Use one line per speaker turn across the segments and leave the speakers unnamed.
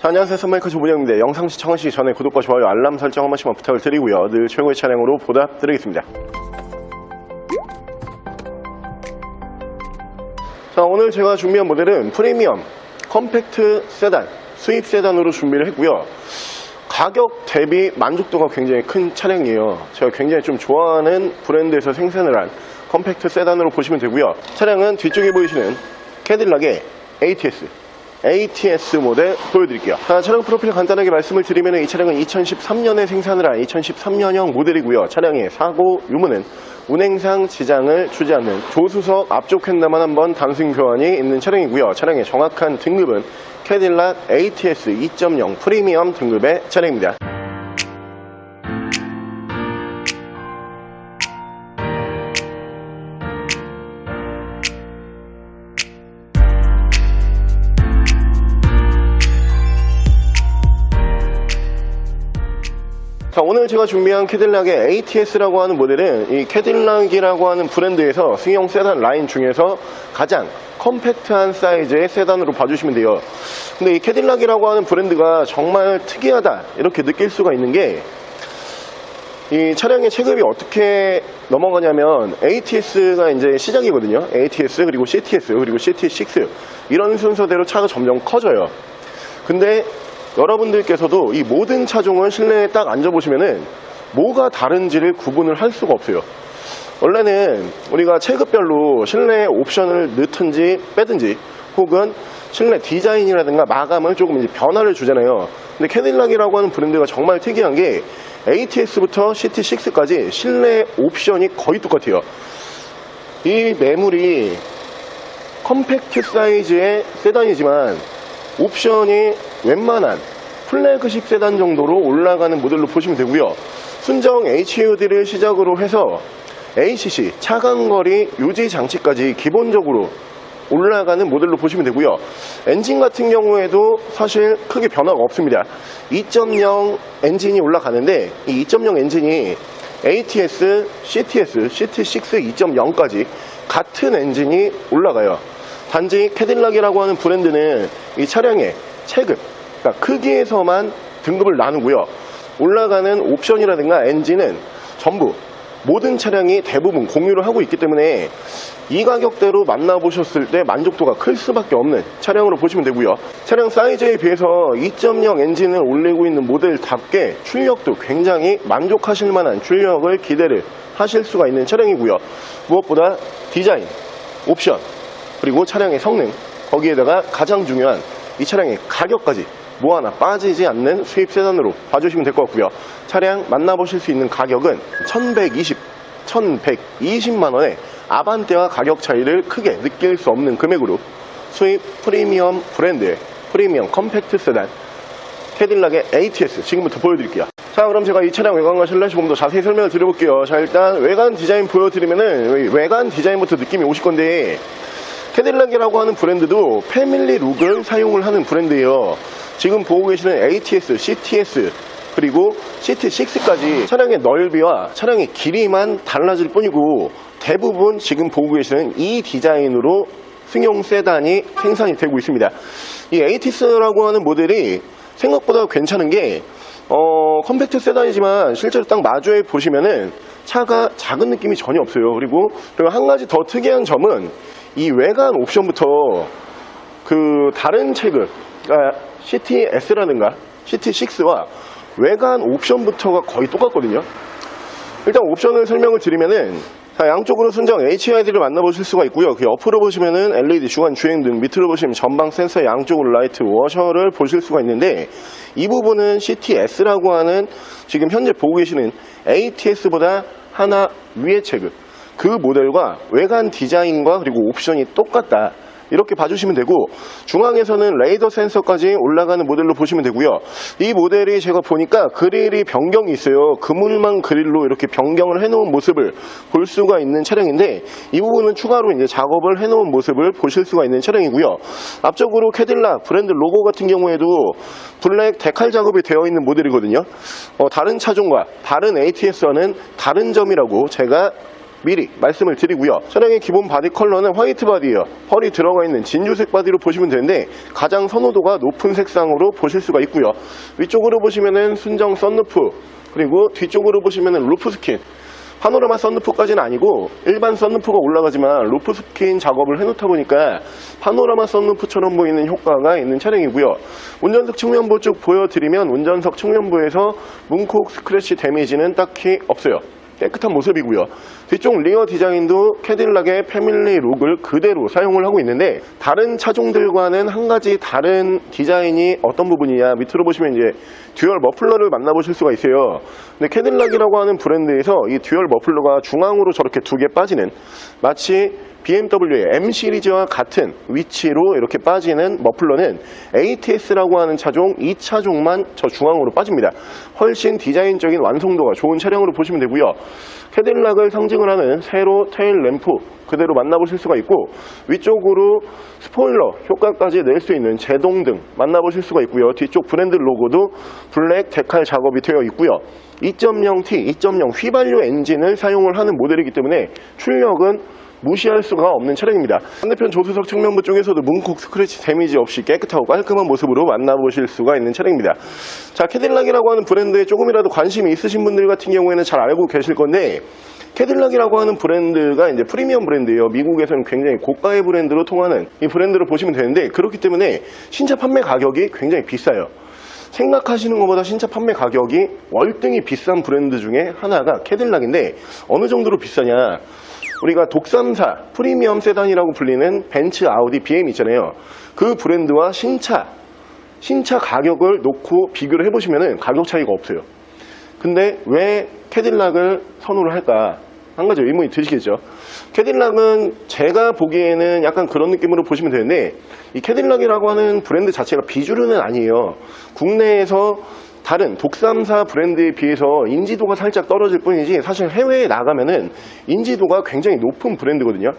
안녕하세요, 선마이크 조부장입니다. 영상 시청하시기 전에 구독과 좋아요, 알람 설정 한 번씩만 부탁을 드리고요. 늘 최고의 차량으로 보답드리겠습니다. 자, 오늘 제가 준비한 모델은 프리미엄 컴팩트 세단, 수입 세단으로 준비를 했고요. 가격 대비 만족도가 굉장히 큰 차량이에요. 제가 굉장히 좀 좋아하는 브랜드에서 생산을 한 컴팩트 세단으로 보시면 되고요. 차량은 뒤쪽에 보이시는 캐딜락의 ATS 모델 보여드릴게요. 차량 프로필 간단하게 말씀을 드리면 이 차량은 2013년에 생산을 한 2013년형 모델이고요. 차량의 사고 유무는 운행상 지장을 주지 않는 조수석 앞쪽 횡단만 한번 단순 교환이 있는 차량이고요. 차량의 정확한 등급은 캐딜락 ATS 2.0 프리미엄 등급의 차량입니다. 자, 오늘 제가 준비한 캐딜락의 ATS라고 하는 모델은 이 캐딜락이라고 하는 브랜드에서 승용 세단 라인 중에서 가장 컴팩트한 사이즈의 세단으로 봐주시면 돼요. 근데 이 캐딜락이라고 하는 브랜드가 정말 특이하다 이렇게 느낄 수가 있는 게, 이 차량의 체급이 어떻게 넘어가냐면 ATS가 이제 시작이거든요. ATS 그리고 CTS 그리고 CT6 이런 순서대로 차가 점점 커져요. 근데 여러분들께서도 이 모든 차종을 실내에 딱 앉아보시면은 뭐가 다른지를 구분을 할 수가 없어요. 원래는 우리가 체급별로 실내 옵션을 넣든지 빼든지 혹은 실내 디자인이라든가 마감을 조금 이제 변화를 주잖아요. 근데 캐딜락이라고 하는 브랜드가 정말 특이한 게 ATS부터 CT6까지 실내 옵션이 거의 똑같아요. 이 매물이 컴팩트 사이즈의 세단이지만 옵션이 웬만한 플래그십 세단 정도로 올라가는 모델로 보시면 되고요. 순정 HUD를 시작으로 해서 ACC 차간거리 유지 장치까지 기본적으로 올라가는 모델로 보시면 되고요. 엔진 같은 경우에도 사실 크게 변화가 없습니다. 2.0 엔진이 올라가는데 이 2.0 엔진이 ATS, CTS, CT6 2.0까지 같은 엔진이 올라가요. 단지 캐딜락이라고 하는 브랜드는 이 차량의 체급, 그러니까 크기에서만 등급을 나누고요. 올라가는 옵션이라든가 엔진은 전부 모든 차량이 대부분 공유를 하고 있기 때문에 이 가격대로 만나보셨을 때 만족도가 클 수밖에 없는 차량으로 보시면 되고요. 차량 사이즈에 비해서 2.0 엔진을 올리고 있는 모델답게 출력도 굉장히 만족하실 만한 출력을 기대를 하실 수가 있는 차량이고요. 무엇보다 디자인, 옵션, 그리고 차량의 성능, 거기에다가 가장 중요한 이 차량의 가격까지 뭐 하나 빠지지 않는 수입 세단으로 봐주시면 될 것 같고요. 차량 만나보실 수 있는 가격은 1120만원의 아반떼와 가격 차이를 크게 느낄 수 없는 금액으로 수입 프리미엄 브랜드의 프리미엄 컴팩트 세단 캐딜락의 ATS 지금부터 보여드릴게요. 자, 그럼 제가 이 차량 외관과 실내 조금 더 자세히 설명을 드려볼게요. 자, 일단 외관 디자인 보여드리면은 외관 디자인부터 느낌이 오실 건데, 캐딜락이라고 하는 브랜드도 패밀리 룩을 사용을 하는 브랜드예요. 지금 보고 계시는 ATS, CTS 그리고 CT6까지 차량의 넓이와 차량의 길이만 달라질 뿐이고 대부분 지금 보고 계시는 이 디자인으로 승용 세단이 생산이 되고 있습니다. 이 ATS라고 하는 모델이 생각보다 괜찮은 게 컴팩트 세단이지만 실제로 딱 마주해 보시면은 차가 작은 느낌이 전혀 없어요. 그리고 한 가지 더 특이한 점은 이 외관 옵션부터 그 다른 체급, 그러니까 CTS라든가 CT6와 외관 옵션부터가 거의 똑같거든요. 일단 옵션을 설명을 드리면은, 자, 양쪽으로 순정 HID를 만나보실 수가 있고요. 그 옆으로 보시면은 LED 주간 주행등, 밑으로 보시면 전방 센서, 양쪽으로 라이트 워셔를 보실 수가 있는데, 이 부분은 CTS라고 하는 지금 현재 보고 계시는 ATS보다 하나 위의 체급, 그 모델과 외관 디자인과 그리고 옵션이 똑같다 이렇게 봐주시면 되고, 중앙에서는 레이더 센서까지 올라가는 모델로 보시면 되고요. 이 모델이 제가 보니까 그릴이 변경이 있어요. 그물망 그릴로 이렇게 변경을 해놓은 모습을 볼 수가 있는 차량인데, 이 부분은 추가로 이제 작업을 해놓은 모습을 보실 수가 있는 차량이고요. 앞쪽으로 캐딜락 브랜드 로고 같은 경우에도 블랙 데칼 작업이 되어 있는 모델이거든요. 다른 차종과 다른 ATS와는 다른 점이라고 제가 미리 말씀을 드리고요. 차량의 기본 바디 컬러는 화이트 바디예요. 펄이 들어가 있는 진주색 바디로 보시면 되는데 가장 선호도가 높은 색상으로 보실 수가 있고요. 위쪽으로 보시면은 순정 썬루프, 그리고 뒤쪽으로 보시면은 루프 스킨, 파노라마 썬루프까지는 아니고 일반 썬루프가 올라가지만 루프 스킨 작업을 해놓다 보니까 파노라마 썬루프처럼 보이는 효과가 있는 차량이고요. 운전석 측면부 쭉 보여드리면 운전석 측면부에서 문콕 스크래치 데미지는 딱히 없어요. 깨끗한 모습이고요. 뒤쪽 리어 디자인도 캐딜락의 패밀리 룩을 그대로 사용을 하고 있는데 다른 차종들과는 한 가지 다른 디자인이 어떤 부분이냐, 밑으로 보시면 이제 듀얼 머플러를 만나보실 수가 있어요. 근데 캐딜락이라고 하는 브랜드에서 이 듀얼 머플러가 중앙으로 저렇게 두 개 빠지는, 마치 BMW의 M 시리즈와 같은 위치로 이렇게 빠지는 머플러는 ATS라고 하는 차종, 이 차종만 저 중앙으로 빠집니다. 훨씬 디자인적인 완성도가 좋은 차량으로 보시면 되고요. 캐딜락을 상징을 하는 세로 테일 램프 그대로 만나보실 수가 있고, 위쪽으로 스포일러 효과까지 낼 수 있는 제동등 만나보실 수가 있고요. 뒤쪽 브랜드 로고도 블랙 데칼 작업이 되어 있고요. 2.0T, 2.0 휘발유 엔진을 사용을 하는 모델이기 때문에 출력은 무시할 수가 없는 차량입니다. 반대편 조수석 측면부 쪽에서도 문콕 스크래치 데미지 없이 깨끗하고 깔끔한 모습으로 만나보실 수가 있는 차량입니다. 자, 캐딜락이라고 하는 브랜드에 조금이라도 관심이 있으신 분들 같은 경우에는 잘 알고 계실 건데, 캐딜락이라고 하는 브랜드가 이제 프리미엄 브랜드예요. 미국에서는 굉장히 고가의 브랜드로 통하는 이 브랜드를 보시면 되는데, 그렇기 때문에 신차 판매 가격이 굉장히 비싸요. 생각하시는 것보다 신차 판매 가격이 월등히 비싼 브랜드 중에 하나가 캐딜락인데, 어느 정도로 비싸냐, 우리가 독삼사 프리미엄 세단이라고 불리는 벤츠, 아우디, BM 있잖아요. 그 브랜드와 신차 가격을 놓고 비교를 해보시면 가격 차이가 없어요. 근데 왜 캐딜락을 선호를 할까? 한 가지 의문이 드시겠죠. 캐딜락은 제가 보기에는 약간 그런 느낌으로 보시면 되는데, 이 캐딜락이라고 하는 브랜드 자체가 비주류는 아니에요. 국내에서 다른 독삼사 브랜드에 비해서 인지도가 살짝 떨어질 뿐이지 사실 해외에 나가면은 인지도가 굉장히 높은 브랜드거든요.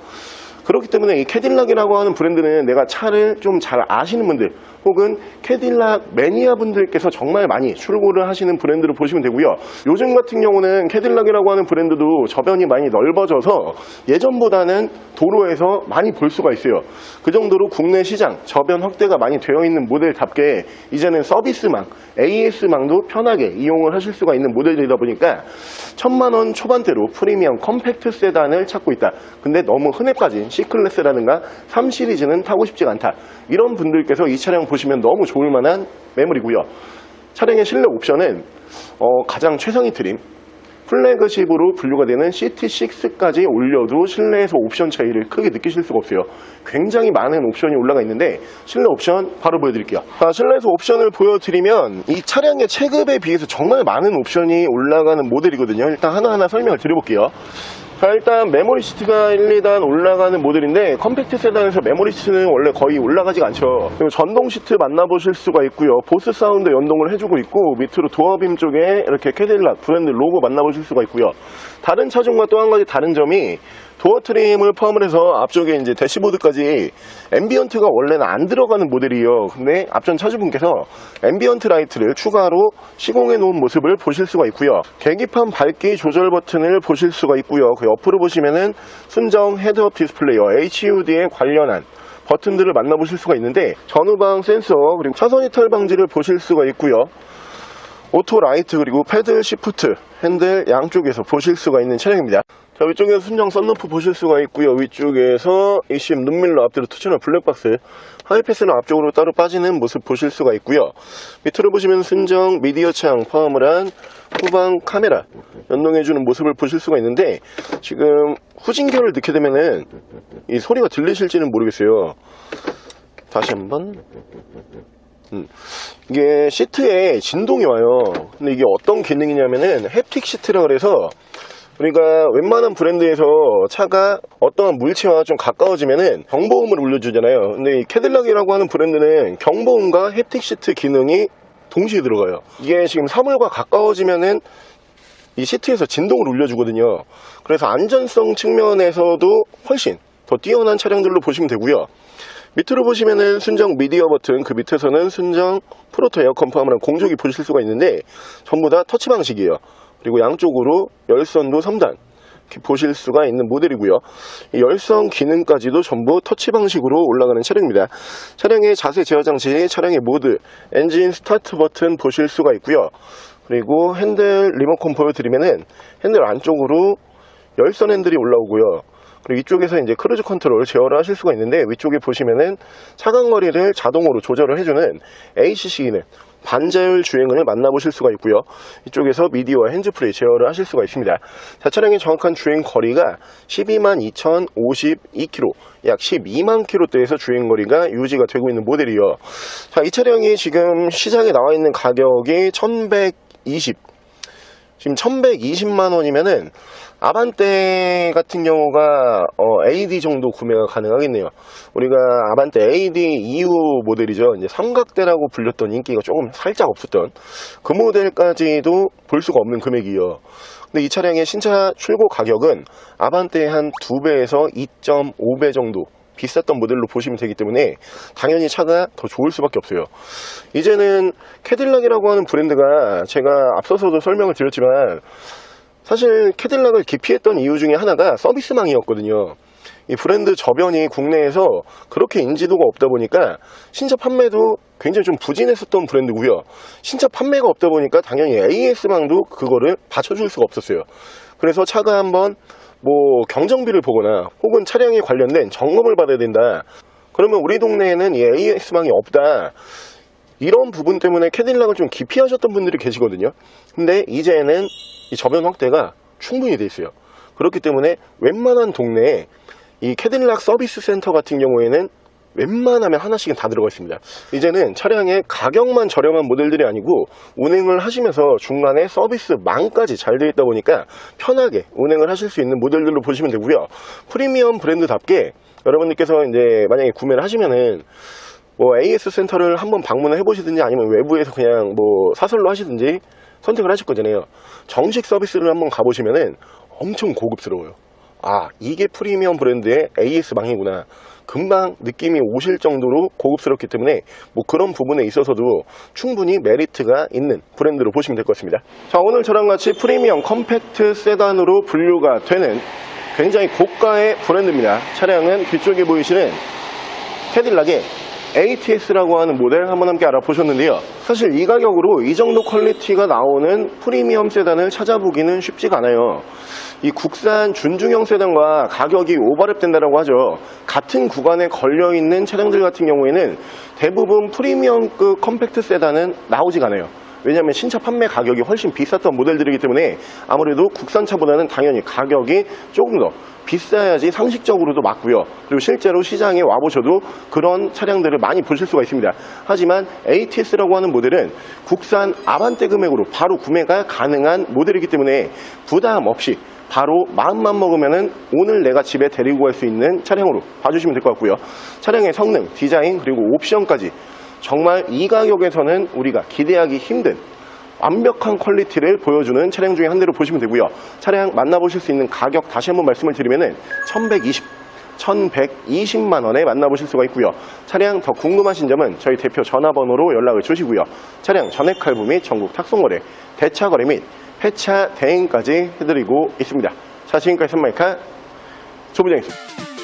그렇기 때문에 이 캐딜락이라고 하는 브랜드는 내가 차를 좀 잘 아시는 분들 혹은 캐딜락 매니아 분들께서 정말 많이 출고를 하시는 브랜드로 보시면 되고요. 요즘 같은 경우는 캐딜락이라고 하는 브랜드도 저변이 많이 넓어져서 예전보다는 도로에서 많이 볼 수가 있어요. 그 정도로 국내 시장 저변 확대가 많이 되어 있는 모델답게 이제는 서비스망, AS망도 편하게 이용을 하실 수가 있는 모델이다 보니까 1000만원 초반대로 프리미엄 컴팩트 세단을 찾고 있다. 근데 너무 흔해 빠진 C클래스라든가 3시리즈는 타고 싶지가 않다. 이런 분들께서 이 차량 보시면 너무 좋을 만한 매물이고요. 차량의 실내 옵션은 가장 최상위 트림, 플래그십으로 분류가 되는 CT6까지 올려도 실내에서 옵션 차이를 크게 느끼실 수가 없어요. 굉장히 많은 옵션이 올라가 있는데 실내 옵션 바로 보여드릴게요. 자, 실내에서 옵션을 보여드리면 이 차량의 체급에 비해서 정말 많은 옵션이 올라가는 모델이거든요. 일단 하나하나 설명을 드려볼게요. 자, 일단 메모리 시트가 1, 2단 올라가는 모델인데 컴팩트 세단에서 메모리 시트는 원래 거의 올라가지가 않죠. 그리고 전동 시트 만나보실 수가 있고요. 보스 사운드 연동을 해주고 있고, 밑으로 도어빔 쪽에 이렇게 캐딜락 브랜드 로고 만나보실 수가 있고요. 다른 차종과 또 한 가지 다른 점이 도어 트림을 포함을 해서 앞쪽에 이제 대시보드까지 앰비언트가 원래는 안 들어가는 모델이에요. 근데 앞전 차주분께서 앰비언트 라이트를 추가로 시공해 놓은 모습을 보실 수가 있고요. 계기판 밝기 조절 버튼을 보실 수가 있고요. 그 옆으로 보시면은 순정 헤드업 디스플레이와 HUD에 관련한 버튼들을 만나보실 수가 있는데, 전후방 센서 그리고 차선 이탈 방지를 보실 수가 있고요. 오토 라이트 그리고 패들 시프트 핸들 양쪽에서 보실 수가 있는 차량입니다. 자, 위쪽에서 순정 썬루프 보실 수가 있고요. 위쪽에서 ECM 눈밀러 앞뒤로 투처널 블랙박스, 하이패스는 앞쪽으로 따로 빠지는 모습 보실 수가 있고요. 밑으로 보시면 순정 미디어 창 포함을 한 후방 카메라 연동해주는 모습을 보실 수가 있는데, 지금 후진겨를 넣게 되면은 이 소리가 들리실지는 모르겠어요. 다시 한번. 이게 시트에 진동이 와요. 근데 이게 어떤 기능이냐면은 햅틱 시트라 그래서 우리가 웬만한 브랜드에서 차가 어떠한 물체와 좀 가까워지면은 경보음을 울려주잖아요. 근데 이 캐딜락이라고 하는 브랜드는 경보음과 햅틱 시트 기능이 동시에 들어가요. 이게 지금 사물과 가까워지면은 이 시트에서 진동을 울려주거든요. 그래서 안전성 측면에서도 훨씬 더 뛰어난 차량들로 보시면 되고요. 밑으로 보시면은 순정 미디어 버튼, 그 밑에서는 순정 프로토 에어컨 포함한 공조기 보실 수가 있는데 전부 다 터치 방식이에요. 그리고 양쪽으로 열선도 3단, 이렇게 보실 수가 있는 모델이고요. 이 열선 기능까지도 전부 터치 방식으로 올라가는 차량입니다. 차량의 자세 제어 장치, 차량의 모드, 엔진 스타트 버튼 보실 수가 있고요. 그리고 핸들 리모컨 보여드리면은 핸들 안쪽으로 열선 핸들이 올라오고요. 그리고 이쪽에서 이제 크루즈 컨트롤 제어를 하실 수가 있는데, 위쪽에 보시면은 차간거리를 자동으로 조절을 해주는 ACC 기능, 반자율 주행을 만나보실 수가 있고요. 이쪽에서 미디어와 핸즈프리 제어를 하실 수가 있습니다. 자, 차량의 정확한 주행 거리가 122,052km, 약 12만 km대에서 주행 거리가 유지가 되고 있는 모델이요. 자, 이 차량이 지금 시장에 나와 있는 가격이 지금 1120만 원이면은 아반떼 같은 경우가 AD 정도 구매가 가능하겠네요. 우리가 아반떼 AD 이후 모델이죠. 이제 삼각대라고 불렸던 인기가 조금 살짝 없었던 그 모델까지도 볼 수가 없는 금액이요. 근데 이 차량의 신차 출고 가격은 아반떼의 한 2배에서 2.5배 정도 비쌌던 모델로 보시면 되기 때문에 당연히 차가 더 좋을 수밖에 없어요. 이제는 캐딜락이라고 하는 브랜드가, 제가 앞서서도 설명을 드렸지만 사실 캐딜락을 기피했던 이유 중에 하나가 서비스망이었거든요. 이 브랜드 저변이 국내에서 그렇게 인지도가 없다 보니까 신차 판매도 굉장히 좀 부진했었던 브랜드고요. 신차 판매가 없다 보니까 당연히 AS망도 그거를 받쳐줄 수가 없었어요. 그래서 차가 한번 경정비를 보거나 혹은 차량에 관련된 점검을 받아야 된다, 그러면 우리 동네에는 이 AS망이 없다, 이런 부분 때문에 캐딜락을 좀 기피하셨던 분들이 계시거든요. 근데 이제는 이 저변 확대가 충분히 돼 있어요. 그렇기 때문에 웬만한 동네에 이 캐딜락 서비스 센터 같은 경우에는 웬만하면 하나씩은 다 들어가 있습니다. 이제는 차량의 가격만 저렴한 모델들이 아니고 운행을 하시면서 중간에 서비스망까지 잘 되어 있다 보니까 편하게 운행을 하실 수 있는 모델들로 보시면 되고요. 프리미엄 브랜드답게 여러분들께서 이제 만약에 구매를 하시면은 AS 센터를 한번 방문을 해보시든지 아니면 외부에서 그냥 사설로 하시든지 선택을 하실 거잖아요. 정식 서비스를 한번 가보시면은 엄청 고급스러워요. 아, 이게 프리미엄 브랜드의 AS망이구나, 금방 느낌이 오실 정도로 고급스럽기 때문에 그런 부분에 있어서도 충분히 메리트가 있는 브랜드로 보시면 될 것 같습니다. 자, 오늘 저랑 같이 프리미엄 컴팩트 세단으로 분류가 되는 굉장히 고가의 브랜드입니다. 차량은 뒤쪽에 보이시는 캐딜락의 ATS라고 하는 모델 한번 함께 알아보셨는데요. 사실 이 가격으로 이 정도 퀄리티가 나오는 프리미엄 세단을 찾아보기는 쉽지가 않아요. 이 국산 준중형 세단과 가격이 오버랩 된다고 하죠. 같은 구간에 걸려있는 차량들 같은 경우에는 대부분 프리미엄급 컴팩트 세단은 나오지가 않아요. 왜냐하면 신차 판매 가격이 훨씬 비쌌던 모델들이기 때문에 아무래도 국산차보다는 당연히 가격이 조금 더 비싸야지 상식적으로도 맞고요. 그리고 실제로 시장에 와보셔도 그런 차량들을 많이 보실 수가 있습니다. 하지만 ATS라고 하는 모델은 국산 아반떼 금액으로 바로 구매가 가능한 모델이기 때문에 부담 없이 바로 마음만 먹으면은 오늘 내가 집에 데리고 갈 수 있는 차량으로 봐주시면 될 것 같고요. 차량의 성능, 디자인, 그리고 옵션까지 정말 이 가격에서는 우리가 기대하기 힘든 완벽한 퀄리티를 보여주는 차량 중에 한 대로 보시면 되고요. 차량 만나보실 수 있는 가격 다시 한번 말씀을 드리면은 1120만 원에 만나보실 수가 있고요. 차량 더 궁금하신 점은 저희 대표 전화번호로 연락을 주시고요. 차량 전액 할부 및 전국 탁송거래, 대차거래 및 폐차 대행까지 해드리고 있습니다. 자, 지금까지 선마이카 조부장이었습니다.